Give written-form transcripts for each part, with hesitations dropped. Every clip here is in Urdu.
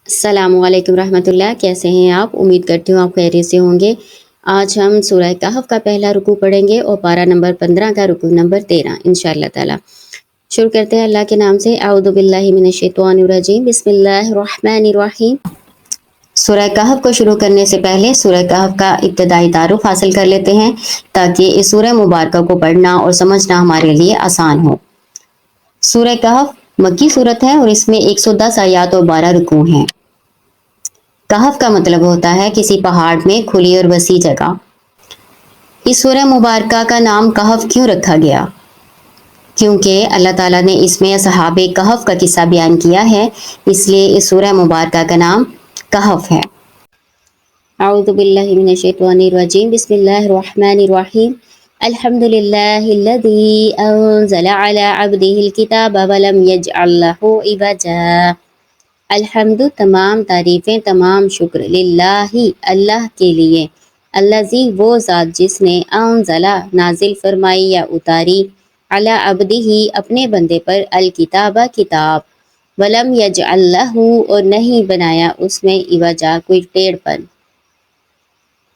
السلام علیکم رحمۃ اللہ، کیسے ہیں آپ؟ امید کرتی ہوں آپ خیریت سے ہوں گے۔ آج ہم سورہ کہف کا پہلا رکوع پڑھیں گے اور پارہ نمبر 15 کا رکوع نمبر 13 انشاءاللہ تعالی۔ شروع کرتے ہیں اللہ کے نام سے۔ اعوذ باللہ من الشیطان الرجیم، بسم اللہ الرحمن الرحیم۔ سورہ کہف کو شروع کرنے سے پہلے سورہ کہف کا ابتدائی تعارف حاصل کر لیتے ہیں تاکہ اس سورہ مبارکہ کو پڑھنا اور سمجھنا ہمارے لیے آسان ہو۔ سورہ کہف مکی صورت ہے اور اس میں 110 آیات اور 12 رکوع ہیں۔ کہف کا مطلب ہوتا ہے کسی پہاڑ میں کھلی اور وسیع جگہ۔ اس سورہ مبارکہ کا نام کہف کیوں رکھا گیا؟ کیونکہ اللہ تعالیٰ نے اس میں اصحاب کہف کا قصہ بیان کیا ہے، اس لیے اس سورہ مبارکہ کا نام کہف ہے۔ اعوذ باللہ من الشیطان الرجیم، بسم اللہ الرحمن الرحیم۔ الحمد للہ الذی انزل علی عبدہ الکتاب ولم یجعل لہ عوجا۔ الحمد تمام تعریفیں، تمام شکر، للہ اللہ کے لیے، الذی وہ ذات جس نے انزلہ نازل فرمائی یا اتاری، علی عبدہ اپنے بندے پر، الکتاب کتاب، ولم یجعل لہ اور نہیں بنایا اس میں عوجا کوئی ٹیڑھ پن۔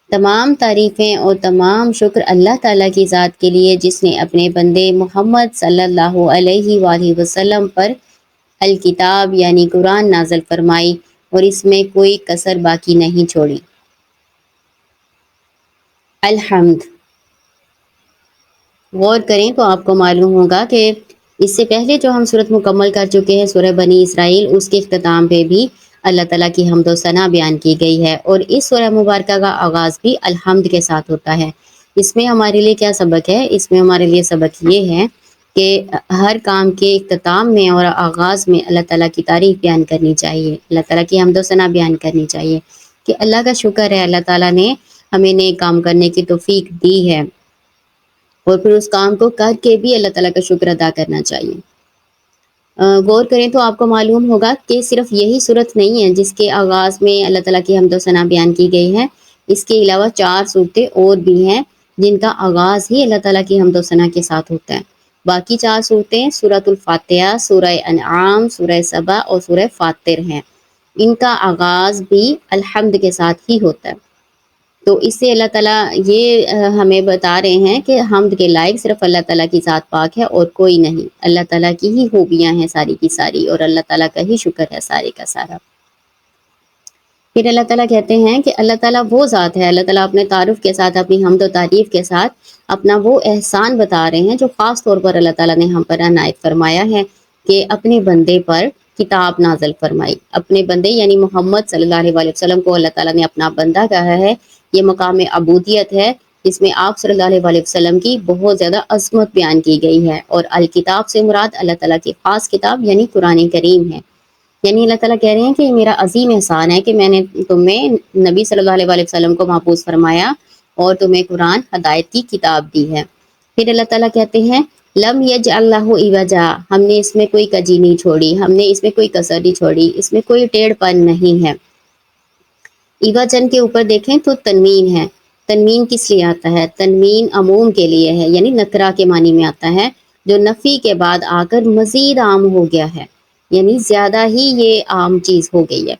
تمام تعریفیں اور تمام شکر اللہ تعالیٰ کی ذات کے لیے جس نے اپنے بندے محمد صلی اللہ علیہ وآلہ وسلم پر الکتاب یعنی قرآن نازل فرمائی اور اس میں کوئی کسر باقی نہیں چھوڑی۔ الحمد، غور کریں تو آپ کو معلوم ہوگا کہ اس سے پہلے جو ہم سورت مکمل کر چکے ہیں سورہ بنی اسرائیل، اس کے اختتام پہ بھی اللہ تعالیٰ کی حمد و ثنا بیان کی گئی ہے، اور اس سورہ مبارکہ کا آغاز بھی الحمد کے ساتھ ہوتا ہے۔ اس میں ہمارے لیے کیا سبق ہے؟ اس میں ہمارے لیے سبق یہ ہے کہ ہر کام کے اختتام میں اور آغاز میں اللہ تعالیٰ کی تعریف بیان کرنی چاہیے، اللہ تعالیٰ کی حمد و ثنا بیان کرنی چاہیے کہ اللہ کا شکر ہے، اللہ تعالیٰ نے ہمیں نیک کام کرنے کی توفیق دی ہے، اور پھر اس کام کو کر کے بھی اللہ تعالیٰ کا شکر ادا کرنا چاہیے۔ غور کریں تو آپ کو معلوم ہوگا کہ صرف یہی صورت نہیں ہے جس کے آغاز میں اللہ تعالیٰ کی حمد و ثنا بیان کی گئی ہے، اس کے علاوہ 4 صورتیں اور بھی ہیں جن کا آغاز ہی اللہ تعالیٰ کی حمد و ثنا کے ساتھ ہوتا ہے۔ باقی 4 صورتیں سورۃ الفاتحہ، سورہ انعام، سورہ سبا اور سورہ فاطر ہیں، ان کا آغاز بھی الحمد کے ساتھ ہی ہوتا ہے۔ تو اس سے اللہ تعالیٰ یہ ہمیں بتا رہے ہیں کہ حمد کے لائق صرف اللہ تعالیٰ کی ذات پاک ہے اور کوئی نہیں، اللہ تعالیٰ کی ہی خوبیاں ہیں ساری کی ساری، اور اللہ تعالیٰ کا ہی شکر ہے سارے کا سارا۔ پھر اللہ تعالیٰ کہتے ہیں کہ اللہ تعالیٰ وہ ذات ہے، اللہ تعالیٰ اپنے تعارف کے ساتھ، اپنی حمد و تعریف کے ساتھ اپنا وہ احسان بتا رہے ہیں جو خاص طور پر اللہ تعالیٰ نے ہم پر عنایت فرمایا ہے کہ اپنے بندے پر کتاب نازل فرمائی۔ اپنے بندے یعنی محمد صلی اللہ علیہ وسلم کو اللہ تعالیٰ نے اپنا بندہ کہا ہے، یہ مقام عبودیت ہے جس میں آپ صلی اللہ علیہ وسلم کی بہت زیادہ عظمت بیان کی گئی ہے، اور الکتاب سے مراد اللہ تعالیٰ کی خاص کتاب یعنی قرآن کریم ہے۔ یعنی اللہ تعالیٰ کہہ رہے ہیں کہ یہ میرا عظیم احسان ہے کہ میں نے تمہیں نبی صلی اللہ علیہ وسلم کو محفوظ فرمایا اور تمہیں قرآن ہدایت کی کتاب دی ہے۔ پھر اللہ تعالیٰ کہتے ہیں لم یجعل لہ عوجا، ہم نے اس میں کوئی کجی نہیں چھوڑی، ہم نے اس میں کوئی کسر نہیں چھوڑی، اس میں کوئی ٹیڑھ پن نہیں ہے۔ عوجن کے اوپر دیکھیں تو تنوین ہے، تنوین کس لیے آتا ہے؟ تنوین عموم کے لیے ہے، یعنی نکرہ کے معنی میں آتا ہے، جو نفی کے بعد آ کر مزید عام ہو گیا ہے، یعنی زیادہ ہی یہ عام چیز ہو گئی ہے۔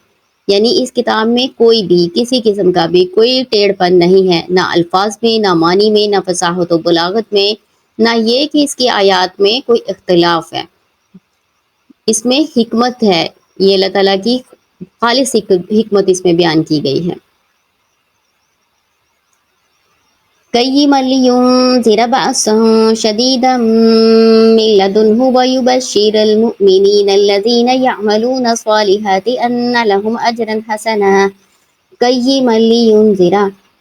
یعنی اس کتاب میں کوئی بھی کسی قسم کا بھی کوئی ٹیڑھ پن نہیں ہے، نہ الفاظ میں، نہ معنی میں، نہ فصاحت و بلاغت میں، نہ یہ کہ اس کی آیات میں کوئی اختلاف ہے۔ اس میں حکمت ہے، یہ اللہ تعالیٰ کی خالص حکمت اس میں بیان کی گئی ہے۔ قیما لینذر بأسا شدیدا من لدنہ ویبشر المؤمنین الذین یعملون الصالحات ان لهم اجرا حسنا۔ قیما لینذر،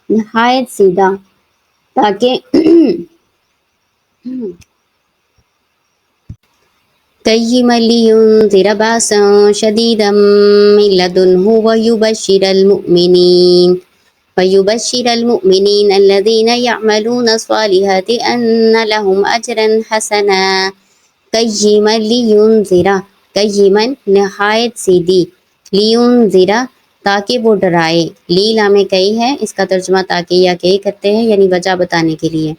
نہایت سیدھا تاکہ قیما لینذر بأسا شدیدا من لدنہ ویبشر المؤمنین الذین یعملون الصالحات ان لهم اجرا حسنا۔ قیما لینذر، قیما نہایت سیدھی، لینذر تاکہ وہ ڈرائے، لی لام کئی ہے، اس کا ترجمہ تاکہ یا کئی کرتے ہیں، یعنی وجہ بتانے کے لیے،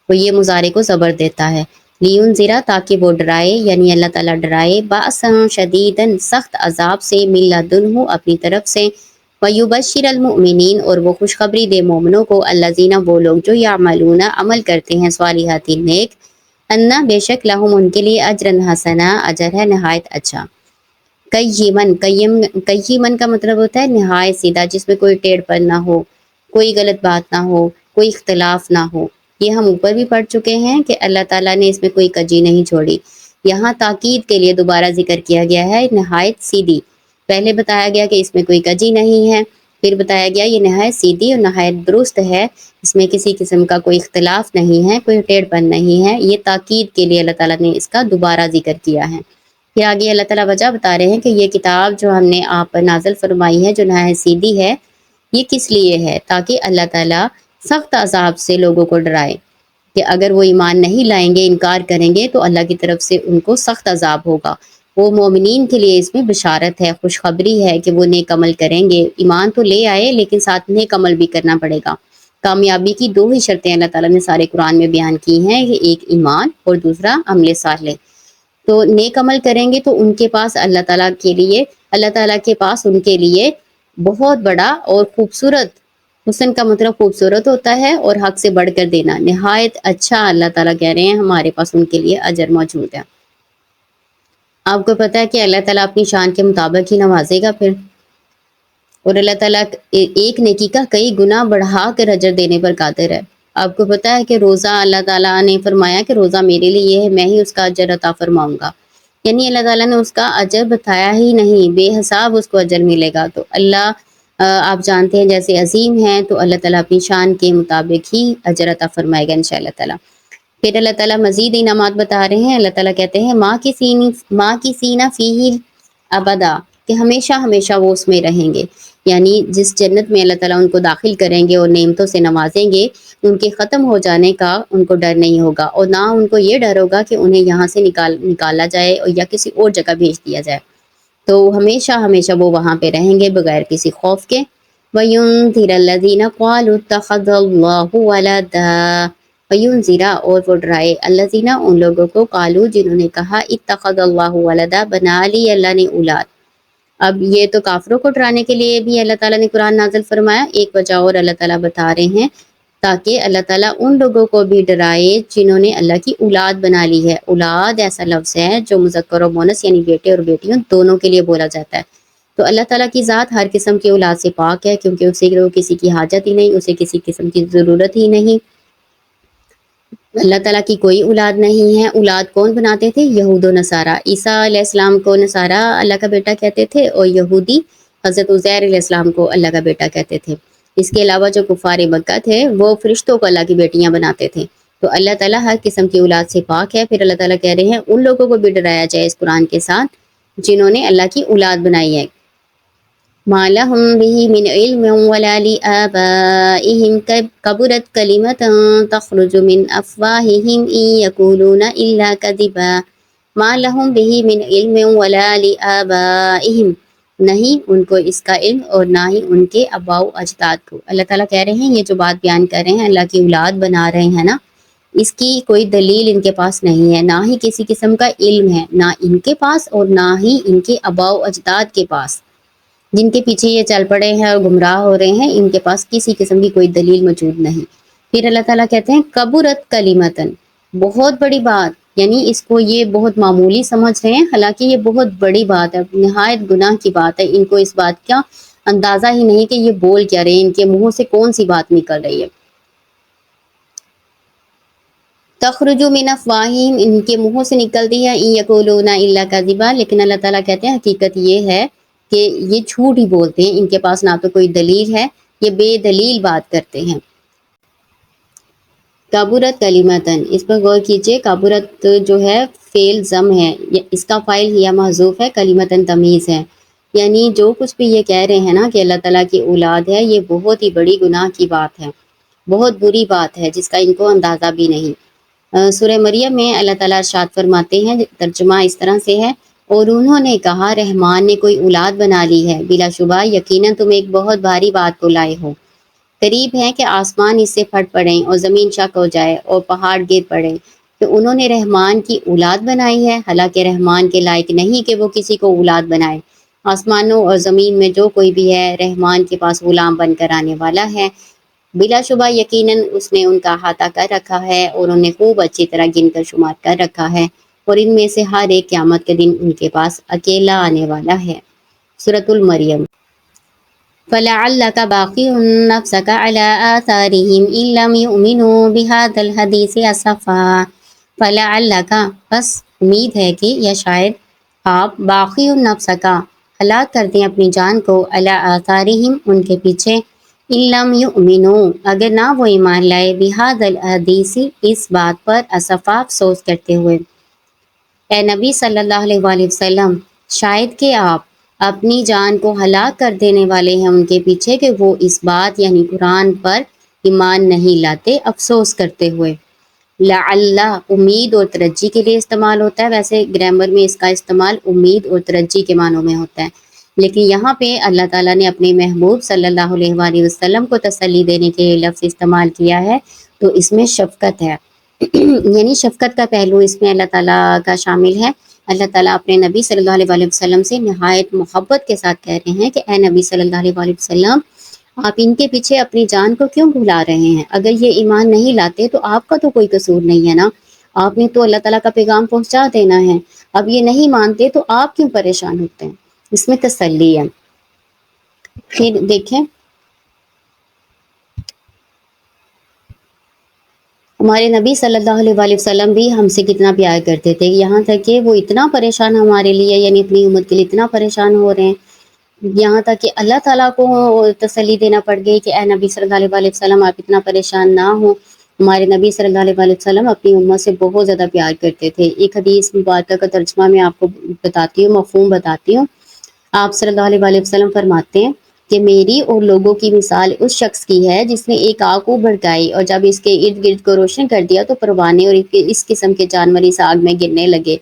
وہ یہ مضارع کو زبر دیتا ہے۔ لیونذرا تاکہ وہ ڈرائے، یعنی اللہ تعالیٰ ڈرائے، بأسا شدیداً سخت عذاب سے، من لدنہ اپنی طرف سے، ویبشر المؤمنین اور وہ خوشخبری دے مومنوں کو، الذین وہ لوگ جو یعملون عمل کرتے ہیں، صالحات نیک، انا بے شک لہم ان کے لیے اجرا حسنا اجر ہے نہایت اچھا، قیمن کا مطلب ہوتا ہے نہایت سیدھا، جس میں کوئی ٹیڑھ پن نہ ہو، کوئی غلط بات نہ ہو، کوئی اختلاف نہ ہو۔ یہ ہم اوپر بھی پڑھ چکے ہیں کہ اللہ تعالیٰ نے اس میں کوئی کجی نہیں چھوڑی۔ یہاں تاکید کے لیے دوبارہ ذکر کیا گیا ہے نہایت سیدھی۔ پہلے بتایا گیا کہ اس میں کوئی کجی نہیں ہے، پھر بتایا گیا یہ نہایت سیدھی اور نہایت درست ہے، اس میں کسی قسم کا کوئی اختلاف نہیں ہے، کوئی ٹیڑھ پن نہیں ہے۔ یہ تاکید کے لیے اللہ تعالیٰ نے اس کا دوبارہ ذکر کیا ہے۔ پھر آگے اللہ تعالیٰ وجہ بتا رہے ہیں کہ یہ کتاب جو ہم نے آپ پر نازل فرمائی ہے، جو نہایت سیدھی ہے، یہ کس لیے ہے؟ تاکہ اللہ تعالیٰ سخت عذاب سے لوگوں کو ڈرائے کہ اگر وہ ایمان نہیں لائیں گے، انکار کریں گے، تو اللہ کی طرف سے ان کو سخت عذاب ہوگا۔ وہ مومنین کے لیے اس میں بشارت ہے، خوشخبری ہے کہ وہ نیک عمل کریں گے، ایمان تو لے آئے لیکن ساتھ نیک عمل بھی کرنا پڑے گا۔ کامیابی کی دو ہی شرطیں اللہ تعالیٰ نے سارے قرآن میں بیان کی ہیں، کہ ایک ایمان اور دوسرا عمل صالح۔ تو نیک عمل کریں گے تو ان کے پاس اللہ تعالیٰ کے پاس ان کے لیے بہت بڑا اور خوبصورت، حسن کا مطلب خوبصورت ہوتا ہے، اور حق سے بڑھ کر دینا، نہایت اچھا اللہ تعالیٰ کہہ رہے ہیں ہمارے پاس ان کے لیے اجر موجود ہے۔ آپ کو پتہ ہے کہ اللہ تعالیٰ اپنی شان کے مطابق ہی نوازے گا پھر، اور اللہ تعالیٰ ایک نیکی کا کئی گنا بڑھا کر اجر دینے پر قادر ہے۔ آپ کو پتہ ہے کہ روزہ اللہ تعالیٰ نے فرمایا کہ روزہ میرے لیے ہے، میں ہی اس کا اجر عطا فرماؤں گا، یعنی اللہ تعالیٰ نے اس کا اجر بتایا ہی نہیں، بے حساب اس کو اجر ملے گا۔ تو اللہ آپ جانتے ہیں جیسے عظیم ہیں، تو اللہ تعالیٰ اپنی شان کے مطابق ہی اجر عطا فرمائے گا انشاءاللہ تعالیٰ۔ پھر اللہ تعالیٰ مزید انعامات بتا رہے ہیں۔ اللہ تعالیٰ کہتے ہیں ماں کی سینہ فیہ ابدا، کہ ہمیشہ ہمیشہ وہ اس میں رہیں گے، یعنی جس جنت میں اللہ تعالیٰ ان کو داخل کریں گے اور نعمتوں سے نوازیں گے، ان کے ختم ہو جانے کا ان کو ڈر نہیں ہوگا، اور نہ ان کو یہ ڈر ہوگا کہ انہیں یہاں سے نکالا جائے یا کسی اور جگہ بھیج دیا جائے۔ تو ہمیشہ ہمیشہ وہ وہاں پہ رہیں گے بغیر کسی خوف کے۔ وَيُنذِرَ الَّذِينَ قَالُوا اتَّخَذَ اللَّهُ وَلَدًا، وَيُنذِرَ اور وہ ڈرائے، الَّذِينَ ان لوگوں کو، قالوا جنہوں نے کہا، اتَّخَذَ اللَّهُ وَلَدًا بنا لی اللہ نے اولاد۔ اب یہ تو کافروں کو ڈرانے کے لیے بھی اللہ تعالیٰ نے قرآن نازل فرمایا، ایک وجہ اور اللہ تعالیٰ بتا رہے ہیں تاکہ اللہ تعالیٰ ان لوگوں کو بھی ڈرائے جنہوں نے اللہ کی اولاد بنا لی ہے۔ اولاد ایسا لفظ ہے جو مذکر و مؤنث یعنی بیٹے اور بیٹیوں دونوں کے لیے بولا جاتا ہے۔ تو اللہ تعالیٰ کی ذات ہر قسم کی اولاد سے پاک ہے، کیونکہ اسے کسی کی حاجت ہی نہیں، اسے کسی قسم کی ضرورت ہی نہیں۔ اللہ تعالیٰ کی کوئی اولاد نہیں ہے۔ اولاد کون بناتے تھے؟ یہود و نصارہ۔ عیسیٰ علیہ السلام کو نصارہ اللہ کا بیٹا کہتے تھے، اور یہودی حضرت عزیر علیہ السلام کو اللہ کا بیٹا کہتے تھے۔ اس کے علاوہ جو کفار مکہ تھے وہ فرشتوں کو اللہ کی بیٹیاں بناتے تھے۔ تو اللہ تعالیٰ ہر قسم کی اولاد سے پاک ہے۔ پھر اللہ تعالیٰ کہہ رہے ہیں ان لوگوں کو بھی ڈرایا جائے اس قرآن کے ساتھ جنہوں نے اللہ کی اولاد بنائی ہے۔ مَا لَهُم بِهِ مِنْ عِلْمٍ وَلَا لِآبَائِهِمْ كَبُرَتْ كَلِمَةً تَخْرُجُ مِنْ أَفْوَاهِهِمْ إِنْ يَقُولُونَ إِلَّا كَذِبًا مَا لَهُم بِهِ مِنْ عِلْمٍ وَلَا لِآبَائِهِمْ، نہیں ان کو اس کا علم اور نہ ہی ان کے آباء و اجداد کو۔ اللہ تعالیٰ کہہ رہے ہیں یہ جو بات بیان کر رہے ہیں اللہ کی اولاد بنا رہے ہیں نا، اس کی کوئی دلیل ان کے پاس نہیں ہے، نہ ہی کسی قسم کا علم ہے، نہ ان کے پاس اور نہ ہی ان کے آباء و اجداد کے پاس، جن کے پیچھے یہ چل پڑے ہیں اور گمراہ ہو رہے ہیں، ان کے پاس کسی قسم کی کوئی دلیل موجود نہیں۔ پھر اللہ تعالیٰ کہتے ہیں کبرت کلیمتن، بہت بڑی بات، یعنی اس کو یہ بہت معمولی سمجھ رہے ہیں، حالانکہ یہ بہت بڑی بات ہے، نہایت گناہ کی بات ہے۔ ان کو اس بات کا اندازہ ہی نہیں کہ یہ بول کیا رہے ہیں، ان کے منہوں سے کون سی بات نکل رہی ہے۔ تخرج من افواہہم، ان کے منہوں سے نکلتی ہے، ان یقولون الا کذبا، لیکن اللہ تعالیٰ کہتے ہیں حقیقت یہ ہے کہ یہ جھوٹ ہی بولتے ہیں، ان کے پاس نہ تو کوئی دلیل ہے، یہ بے دلیل بات کرتے ہیں۔ کابورت کلیمتن، اس پر غور کیجئے، کابورت جو ہے فعل ضم ہے، اس کا فاعل ہی محذوف ہے، کلیمتن تمیز ہے، یعنی جو کچھ بھی یہ کہہ رہے ہیں نا کہ اللہ تعالیٰ کی اولاد ہے، یہ بہت ہی بڑی گناہ کی بات ہے، بہت بری بات ہے جس کا ان کو اندازہ بھی نہیں۔ سورہ مریم میں اللہ تعالیٰ ارشاد فرماتے ہیں، ترجمہ اس طرح سے ہے، اور انہوں نے کہا رحمان نے کوئی اولاد بنا لی ہے، بلا شبہ یقیناً تم ایک بہت بھاری بات کو لائے ہو، قریب ہے کہ آسمان اس سے پھٹ پڑیں اور زمین شک ہو جائے اور پہاڑ گر پڑیں تو انہوں نے رحمان کی اولاد بنائی ہے، حالانکہ رحمان کے لائق نہیں کہ وہ کسی کو اولاد بنائے۔ آسمانوں اور زمین میں جو کوئی بھی ہے رحمان کے پاس غلام بن کر آنے والا ہے، بلا شبہ یقیناً اس نے ان کا احاطہ کر رکھا ہے اور انہیں خوب اچھی طرح گن کر شمار کر رکھا ہے، اور ان میں سے ہر ایک قیامت کے دن ان کے پاس اکیلا آنے والا ہے۔ سورۃ المریم۔ فَلَعَلَّكَ بَاخِعٌ نَفْسَكَ عَلَىٰ آثَارِهِمْ إِن لَّمْ يُؤْمِنُوا بِهَٰذَا الْحَدِيثِ أَسَفًا۔ فَلَعَلَّكَ، بس امید ہے کہ یا شاید آپ باخِعٌ نَفْسَكَ ہلاک کر دیں اپنی جان کو، عَلَىٰ آثَارِهِمْ ان کے پیچھے، إِن لَّمْ يُؤْمِنُوا اگر نہ وہ ایمان لائے، بِهَٰذَا الْحَدِيثِ اس بات پر، اسفا افسوس کرتے ہوئے۔ اے نبی صلی اللہ علیہ وآلہ وسلم، شاید کہ آپ اپنی جان کو ہلاک کر دینے والے ہیں ان کے پیچھے کہ وہ اس بات یعنی قرآن پر ایمان نہیں لاتے، افسوس کرتے ہوئے۔ لعل امید اور ترجی کے لیے استعمال ہوتا ہے، ویسے گرامر میں اس کا استعمال امید اور ترجی کے معنوں میں ہوتا ہے، لیکن یہاں پہ اللہ تعالیٰ نے اپنے محبوب صلی اللہ علیہ وآلہ وسلم کو تسلی دینے کے لیے لفظ استعمال کیا ہے، تو اس میں شفقت ہے یعنی شفقت کا پہلو اس میں اللہ تعالیٰ کا شامل ہے۔ اللہ تعالیٰ اپنے نبی صلی اللہ علیہ وآلہ وسلم سے نہایت محبت کے ساتھ کہہ رہے ہیں کہ اے نبی صلی اللہ علیہ وآلہ وسلم، آپ ان کے پیچھے اپنی جان کو کیوں بھلا رہے ہیں؟ اگر یہ ایمان نہیں لاتے تو آپ کا تو کوئی قصور نہیں ہے نا، آپ نے تو اللہ تعالیٰ کا پیغام پہنچا دینا ہے، اب یہ نہیں مانتے تو آپ کیوں پریشان ہوتے ہیں؟ اس میں تسلی ہے۔ پھر دیکھیں ہمارے نبی صلی اللہ علیہ وآلہ وسلم بھی ہم سے کتنا پیار کرتے تھے، یہاں تک کہ وہ اتنا پریشان ہمارے لیے یعنی اپنی امت کے لیے اتنا پریشان ہو رہے ہیں، یہاں تک کہ اللہ تعالیٰ کو تسلی دینا پڑ گئی کہ اے نبی صلی اللہ علیہ وآلہ وسلم آپ اتنا پریشان نہ ہوں۔ ہمارے نبی صلی اللہ علیہ وآلہ وسلم اپنی امت سے بہت زیادہ پیار کرتے تھے۔ ایک حدیث مبارکہ کا ترجمہ میں آپ کو بتاتی ہوں، مفہوم بتاتی ہوں۔ آپ صلی اللہ علیہ وآلہ وسلم فرماتے ہیں کہ میری اور لوگوں کی مثال اس شخص کی ہے جس نے ایک آگ کو بھڑکائی اور جب اس کے ارد گرد کو روشن کر دیا تو پروانے اور اس قسم کے جانور اس آگ میں گرنے لگے،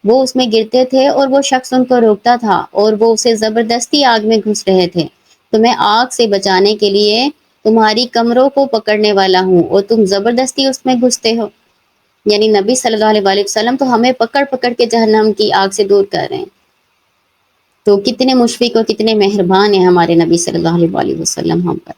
وہ اس میں گرتے تھے اور وہ شخص ان کو روکتا تھا اور وہ اسے زبردستی آگ میں گھس رہے تھے، تو میں آگ سے بچانے کے لیے تمہاری کمروں کو پکڑنے والا ہوں اور تم زبردستی اس میں گھستے ہو۔ یعنی نبی صلی اللہ علیہ وآلہ وسلم تو ہمیں پکڑ پکڑ کے جہنم کی آگ سے دور کر رہے ہیں، تو کتنے مشفق اور کتنے مہربان ہیں ہمارے نبی صلی اللہ علیہ وآلہ وسلم ہم پر۔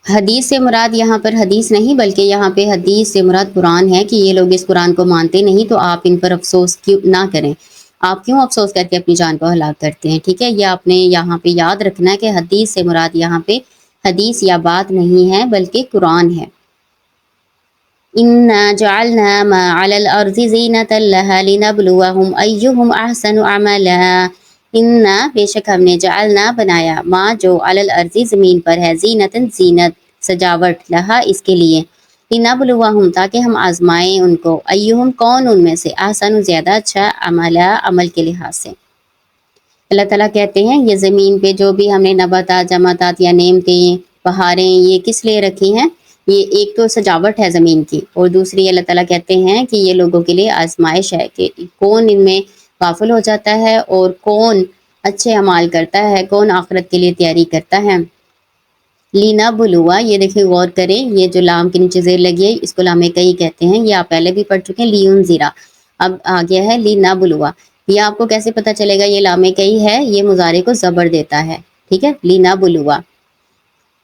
حدیث سے مراد یہاں پر حدیث نہیں بلکہ یہاں پہ حدیث سے مراد قرآن ہے کہ یہ لوگ اس قرآن کو مانتے نہیں، تو آپ ان پر افسوس کیوں نہ کریں، آپ کیوں افسوس کر کے اپنی جان کو ہلاک کرتے ہیں؟ ٹھیک ہے، یہ آپ نے یہاں پہ یاد رکھنا ہے کہ حدیث سے مراد یہاں پہ حدیث یا بات نہیں ہے بلکہ قرآن ہے۔ اِنَّا جَعَلْنَا مَا عَلَى الْأَرْضِ زِينَةً لَهَا لِنَبْلُوَهُمْ أَيُّهُمْ أَحْسَنُ عَمَلًا۔ اِنَّا بے شک ہم نے جعلنا بنایا، ما جو عَلَى الْأَرْضِ زمین پر ہے، زینتاً زینت سجاوٹ، لہا اس کے لیے، لِنَبْلُوَهُمْ تاکہ ہم آزمائیں ان کو، ایہم کون ان میں سے، احسن زیادہ اچھا، عملا عمل کے لحاظ سے۔ اللہ تعالیٰ کہتے ہیں یہ زمین پہ جو بھی ہم نے نباتات، جماعتات یا نعمتیں، بہاریں، یہ کس لیے رکھی ہیں؟ یہ ایک تو سجاوٹ ہے زمین کی، اور دوسری اللہ تعالیٰ کہتے ہیں کہ یہ لوگوں کے لیے آزمائش ہے کہ کون ان میں غافل ہو جاتا ہے اور کون اچھے اعمال کرتا ہے، کون آخرت کے لیے تیاری کرتا ہے۔ لینا بلوا، یہ دیکھیں غور کریں، یہ جو لام کے نیچے زیر لگی ہے اس کو لام کئی کہتے ہیں، یہ آپ پہلے بھی پڑھ چکے ہیں، لیون زیرا، اب آ گیا ہے لینا بلوا۔ یہ آپ کو کیسے پتہ چلے گا یہ لام کئی ہے؟ یہ مضارع کو زبر دیتا ہے، ٹھیک ہے، لینا بلوا،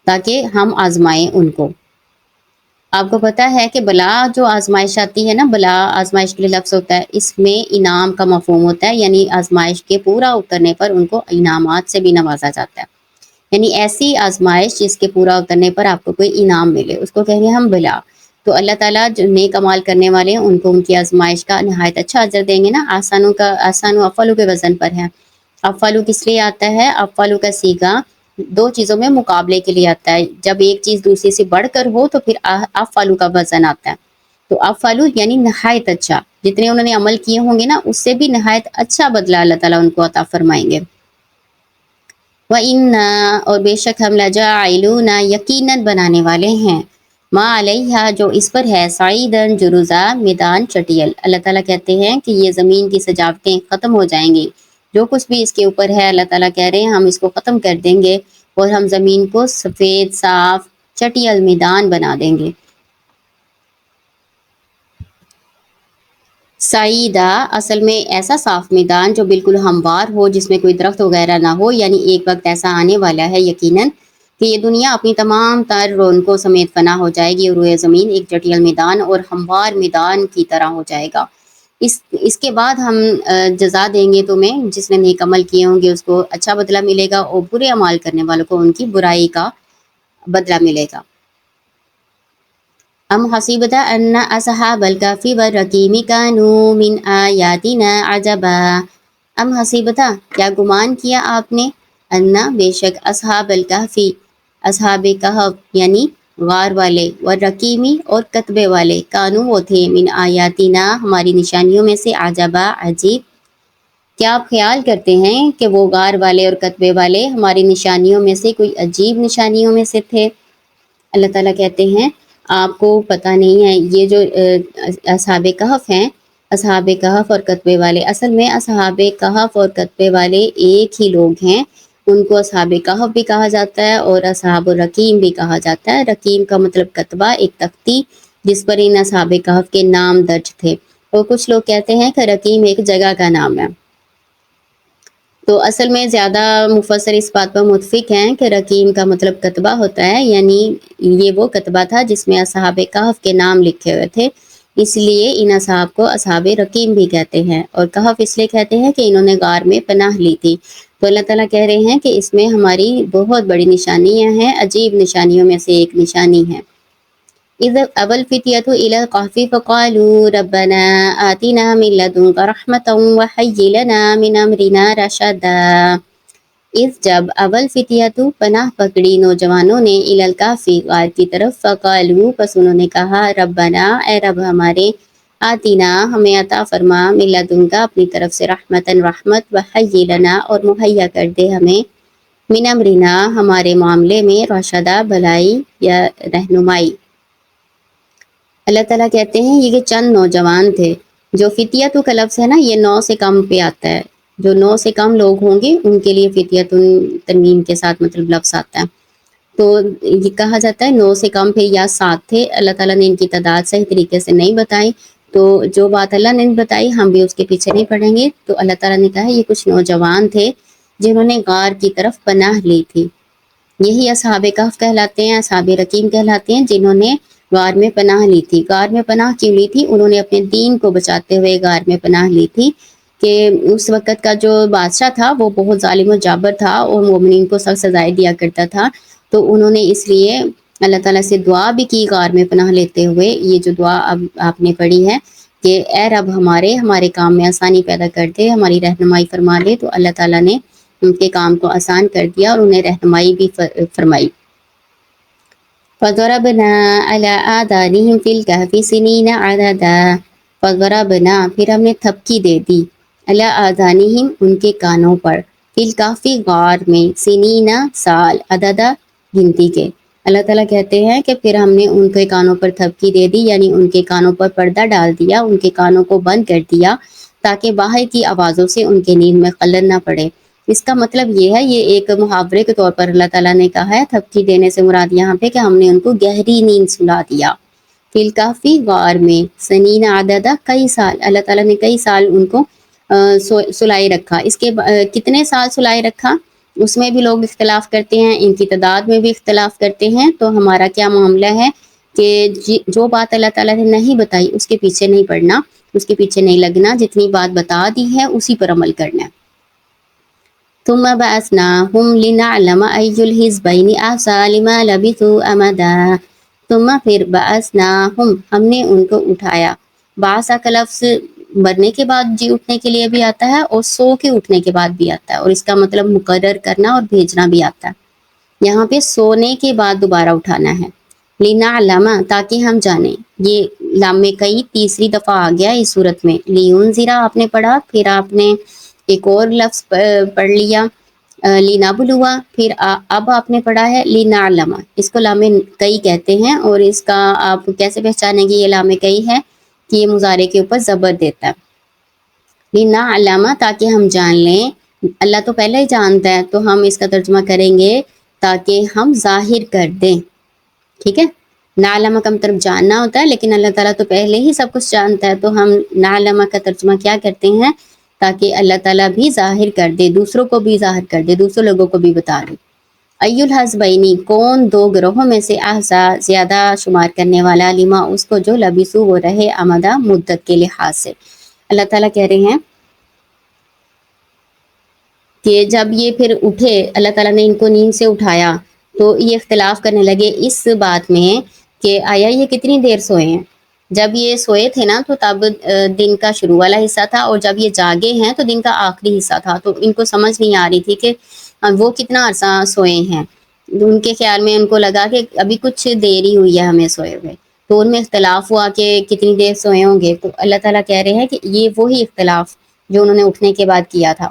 تاکہ ہم آزمائیں ان کو۔ آپ کو پتہ ہے کہ بلا جو آزمائش آتی ہے نا، بلا آزمائش کے لیے لفظ ہوتا ہے، اس میں انعام کا مفہوم ہوتا ہے، یعنی آزمائش کے پورا اترنے پر ان کو انعامات سے بھی نوازا جاتا ہے، یعنی ایسی آزمائش جس کے پورا اترنے پر آپ کو کوئی انعام ملے، اس کو کہیں گے ہم بلا۔ تو اللہ تعالیٰ جو نیک عمال کرنے والے ہیں ان کو ان کی آزمائش کا نہایت اچھا اجر دیں گے نا۔ آسانوں کا، آسان و افعلو کے وزن پر ہے۔ افعلو کس لیے آتا ہے؟ افعلو کا صیغہ دو چیزوں میں مقابلے کے لیے آتا ہے، جب ایک چیز دوسری سے بڑھ کر ہو تو پھر افعلو کا وزن آتا ہے، تو افعلو یعنی نہایت اچھا، جتنے انہوں نے عمل کیے ہوں گے نا اس سے بھی نہایت اچھا بدلہ اللہ تعالیٰ ان کو عطا فرمائیں گے۔ وَإِنَّا اور بے شک ہم لَجَاعِلُونَ یقیناً بنانے والے ہیں، ما علیہا جو اس پر ہے، سعیداً جرزا میدان چٹیل۔ اللہ تعالیٰ کہتے ہیں کہ یہ زمین کی سجاوٹیں ختم ہو جائیں گی، جو کچھ بھی اس کے اوپر ہے اللہ تعالیٰ کہہ رہے ہیں ہم اس کو ختم کر دیں گے، اور ہم زمین کو سفید صاف چٹیل میدان بنا دیں گے۔ سعیدہ اصل میں ایسا صاف میدان جو بالکل ہموار ہو، جس میں کوئی درخت وغیرہ نہ ہو، یعنی ایک وقت ایسا آنے والا ہے یقیناً کہ یہ دنیا اپنی تمام تر رونقوں سمیت فنا ہو جائے گی اور روئے زمین ایک جٹیل میدان اور ہموار میدان کی طرح ہو جائے گا۔ اس کے بعد ہم جزا دیں گے تمہیں، جس نے نیک عمل کیے ہوں گے اس کو اچھا بدلہ ملے گا، اور برے اعمال کرنے والوں کو ان کی برائی کا بدلہ ملے گا۔ ام حسیبت ان اصحاب الکهف والرقیم کانوا من آیاتنا عجبا۔ ام حسیبتا کیا گمان کیا آپ نے، انا بے شک اصحاب الکهف اصحاب کہف یعنی غار والے، والرقیمی اور کتبے والے، کانوا وہ تھے، من آیاتنا ہماری نشانیوں میں سے، عجبا عجیب۔ کیا آپ خیال کرتے ہیں کہ وہ غار والے اور کتبے والے ہماری نشانیوں میں سے کوئی عجیب نشانیوں میں سے تھے؟ اللہ تعالیٰ کہتے ہیں آپ کو پتہ نہیں ہے، یہ جو اصحاب کہف ہیں، اصحاب کہف اور کتبے والے، اصل میں اصحاب کہف اور کتبے والے ایک ہی لوگ ہیں۔ ان کو اصحاب کہف بھی کہا جاتا ہے اور اصحاب الرقیم بھی کہا جاتا ہے۔ رقیم کا مطلب کتبہ، ایک تختی جس پر ان اصحاب کہف کے نام درج تھے، اور کچھ لوگ کہتے ہیں کہ رقیم ایک جگہ کا نام ہے۔ تو اصل میں زیادہ مفسر اس بات پر متفق ہیں کہ رقیم کا مطلب کتبہ ہوتا ہے، یعنی یہ وہ کتبہ تھا جس میں اصحاب کہف کے نام لکھے ہوئے تھے، اس لیے ان اصحاب کو اصحاب رقیم بھی کہتے ہیں، اور کہف اس لیے کہتے ہیں کہ انہوں نے غار میں پناہ لی تھی۔ تو اللہ تعالیٰ کہہ رہے ہیں کہ اس میں ہماری بہت بڑی نشانیاں ہیں، عجیب نشانیوں میں سے ایک نشانی ہے۔ إذ أبى الفتية إلى الكهف فقالوا ربنا آتنا من لدنك رحمة وهيئ لنا من أمرنا رشدا۔ اس جب اول فتیت پناہ پکڑی نوجوانوں نے إلى الكهف غار کی طرف، فقالوا پس انہوں نے کہا ربنا اے رب ہمارے، آتینا ہمیں عطا فرما، من لدنک اپنی طرف سے، رحمتاً رحمت، وهيئ لنا اور مہیا کر دے ہمیں، من امرنا ہمارے معاملے میں، رشدا بھلائی یا رہنمائی۔ اللہ تعالیٰ کہتے ہیں یہ چند نوجوان تھے۔ جو فتیت کا لفظ ہے نا، یہ 9 سے کم پہ آتا ہے، جو 9 سے کم لوگ ہوں گے ان کے لیے فتیت تنوین کے ساتھ مطلب لفظ آتا ہے۔ تو یہ کہا جاتا ہے 9 سے کم تھے یا 7 تھے، اللہ تعالیٰ نے ان کی تعداد صحیح طریقے سے نہیں بتائی، تو جو بات اللہ نے بتائی ہم بھی اس کے پیچھے نہیں پڑیں گے۔ تو اللہ تعالیٰ نے کہا یہ کچھ نوجوان تھے جنہوں نے غار کی طرف پناہ لی تھی، یہی اصحاب کہف کہلاتے ہیں، اصحاب رقیم کہلاتے ہیں، جنہوں نے غار میں پناہ لی تھی۔ غار میں پناہ کیوں لی تھی؟ انہوں نے اپنے دین کو بچاتے ہوئے غار میں پناہ لی تھی، کہ اس وقت کا جو بادشاہ تھا وہ بہت ظالم و جابر تھا اور مومنین کو سخت سزائیں دیا کرتا تھا، تو انہوں نے اس لیے اللہ تعالیٰ سے دعا بھی کی غار میں پناہ لیتے ہوئے، یہ جو دعا اب آپ نے پڑھی ہے کہ اے رب ہمارے کام میں آسانی پیدا کر دے، ہماری رہنمائی فرما لے، تو اللہ تعالیٰ نے ان کے کام کو آسان کر دیا اور انہیں رہنمائی بھی فرمائی۔ فَضَرَبْنَا عَلَىٰ آذَانِهِمْ فِي الْكَهْفِ سِنِينَ عَدَدًا۔ فَضَرَبْنَا پھر ہم نے تھپکی دے دی، عَلَىٰ آذَانِهِمْ ان کے کانوں پر، فِي الْكَهْفِ غار میں، سِنِينَ سال، عددا گنتی کے۔ اللہ تعالیٰ کہتے ہیں کہ پھر ہم نے ان کے کانوں پر تھپکی دے دی، یعنی ان کے کانوں پر پردہ ڈال دیا، ان کے کانوں کو بند کر دیا تاکہ باہر کی آوازوں سے ان کے نیند میں خلل نہ پڑے۔ اس کا مطلب یہ ہے، یہ ایک محاورے کے طور پر اللہ تعالیٰ نے کہا ہے، تھپکی دینے سے مراد یہاں پہ کہ ہم نے ان کو گہری نیند سلا دیا۔ فی الکافی غار میں، سنین عددہ کئی سال، اللہ تعالیٰ نے کئی سال ان کو سلائے رکھا۔ اس کے کتنے سال سلائے رکھا اس میں بھی لوگ اختلاف کرتے ہیں، ان کی تعداد میں بھی اختلاف کرتے ہیں۔ تو ہمارا کیا معاملہ ہے کہ جو بات اللہ تعالیٰ نے نہیں بتائی اس کے پیچھے نہیں پڑنا، اس کے پیچھے نہیں لگنا، جتنی بات بتا دی ہے اسی پر عمل کرنا ہے۔ ثم بعثناهم لنعلم أي الحزبين أحصى لما لبثوا أمدا۔ ثم پھر بعثناهم ہم نے ان کو اٹھایا۔ بعثا کا لفظ مرنے کے بعد جی اٹھنے کے لیے بھی آتا ہے اور سو کے اٹھنے کے بعد بھی آتا ہے، اور اس کا مطلب مقرر کرنا اور بھیجنا بھی آتا ہے۔ یہاں پہ سونے کے بعد دوبارہ اٹھانا ہے، لنعلم تاکہ ہم جانیں۔ یہ لام کئی تیسری دفعہ آ گیا اس صورت میں، لینذرا آپ نے پڑھا، پھر آپ نے ایک اور لفظ پڑھ لیا لینبلوا، پھر اب آپ نے پڑھا ہے لنعلم۔ اس کو لام کئی کہتے ہیں، اور اس کا آپ کیسے پہچانیں گے یہ لام کئی ہے کہ یہ مضارع کے اوپر زبر دیتا ہے۔ لنعلم تاکہ ہم جان لیں، اللہ تو پہلے ہی جانتا ہے، تو ہم اس کا ترجمہ کریں گے تاکہ ہم ظاہر کر دیں. ٹھیک ہے، نعلم کا مطلب جاننا ہوتا ہے، لیکن اللہ تعالیٰ تو پہلے ہی سب کچھ جانتا ہے، تو ہم نعلم کا ترجمہ کیا کرتے ہیں؟ تاکہ اللہ تعالیٰ بھی ظاہر کر دے، دوسروں کو بھی ظاہر کر دے، دوسرے لوگوں کو بھی بتا دے. ای الحزبینی، کون دو گروہوں میں سے احسا زیادہ شمار کرنے والا، لما اس کو جو لبسو وہ رہے امدہ مدت کے لحاظ سے. اللہ تعالیٰ کہہ رہے ہیں کہ جب یہ پھر اٹھے، اللہ تعالیٰ نے ان کو نیند سے اٹھایا، تو یہ اختلاف کرنے لگے اس بات میں کہ آیا یہ کتنی دیر سوئے ہیں. جب یہ سوئے تھے نا تو تب دن کا شروع والا حصہ تھا، اور جب یہ جاگے ہیں تو دن کا آخری حصہ تھا. تو ان کو سمجھ نہیں آ رہی تھی کہ وہ کتنا عرصہ سوئے ہیں. ان کے خیال میں ان کو لگا کہ ابھی کچھ دیر ہی ہوئی ہے ہمیں سوئے ہوئے. تو ان میں اختلاف ہوا کہ کتنی دیر سوئے ہوں گے. تو اللہ تعالیٰ کہہ رہے ہیں کہ یہ وہی اختلاف جو انہوں نے اٹھنے کے بعد کیا تھا.